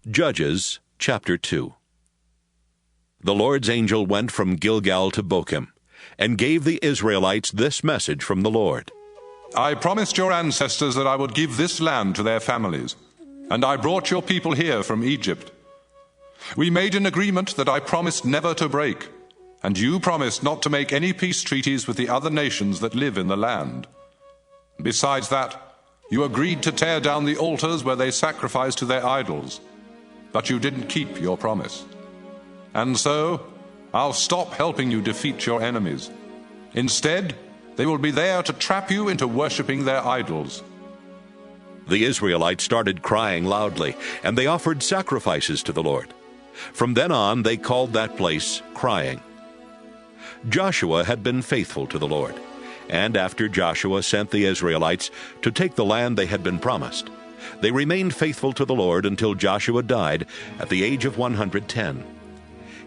Judges chapter 2. The Lord's angel went from Gilgal to Bochim, and gave the Israelites this message from the Lord. I promised your ancestors that I would give this land to their families, and I brought your people here from Egypt. We made an agreement that I promised never to break, and you promised not to make any peace treaties with the other nations that live in the land. Besides that, you agreed to tear down the altars where they sacrificed to their idols, but you didn't keep your promise. And so, I'll stop helping you defeat your enemies. Instead, they will be there to trap you into worshiping their idols. The Israelites started crying loudly, and they offered sacrifices to the Lord. From then on, they called that place Crying. Joshua had been faithful to the Lord, and after Joshua sent the Israelites to take the land they had been promised, they remained faithful to the Lord until Joshua died at the age of 110.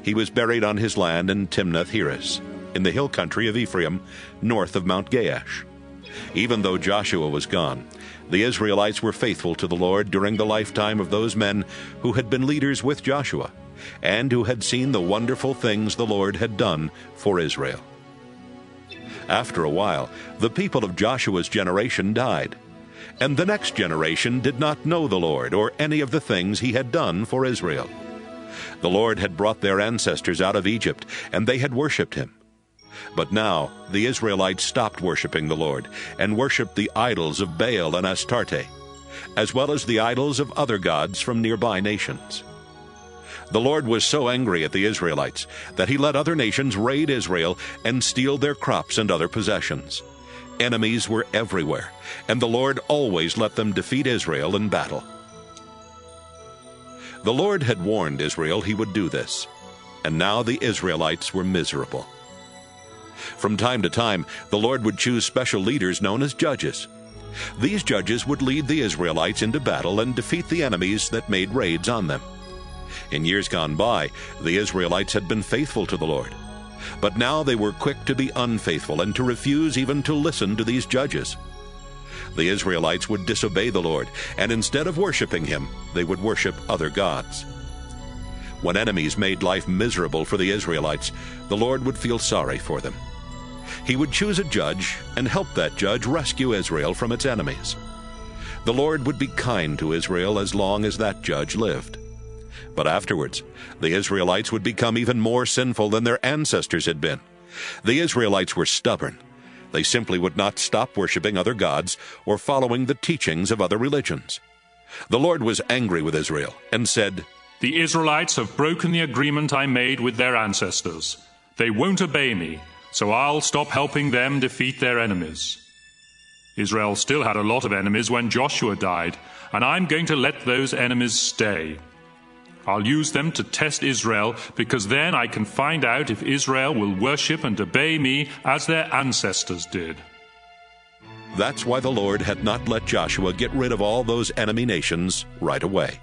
He was buried on his land in Timnath-Heres, in the hill country of Ephraim, north of Mount Gaash. Even though Joshua was gone, the Israelites were faithful to the Lord during the lifetime of those men who had been leaders with Joshua, and who had seen the wonderful things the Lord had done for Israel. After a while, the people of Joshua's generation died, and the next generation did not know the Lord or any of the things he had done for Israel. The Lord had brought their ancestors out of Egypt, and they had worshipped him. But now the Israelites stopped worshiping the Lord, and worshipped the idols of Baal and Astarte, as well as the idols of other gods from nearby nations. The Lord was so angry at the Israelites that he let other nations raid Israel and steal their crops and other possessions. Enemies were everywhere, and the Lord always let them defeat Israel in battle. The Lord had warned Israel he would do this, and now the Israelites were miserable. From time to time, the Lord would choose special leaders known as judges. These judges would lead the Israelites into battle and defeat the enemies that made raids on them. In years gone by, the Israelites had been faithful to the Lord, but now they were quick to be unfaithful and to refuse even to listen to these judges. The Israelites would disobey the Lord, and instead of worshiping him, they would worship other gods. When enemies made life miserable for the Israelites, the Lord would feel sorry for them. He would choose a judge and help that judge rescue Israel from its enemies. The Lord would be kind to Israel as long as that judge lived. But afterwards, the Israelites would become even more sinful than their ancestors had been. The Israelites were stubborn. They simply would not stop worshiping other gods or following the teachings of other religions. The Lord was angry with Israel and said, "The Israelites have broken the agreement I made with their ancestors. They won't obey me, so I'll stop helping them defeat their enemies." Israel still had a lot of enemies when Joshua died, and I'm going to let those enemies stay. I'll use them to test Israel, because then I can find out if Israel will worship and obey me as their ancestors did. That's why the Lord had not let Joshua get rid of all those enemy nations right away.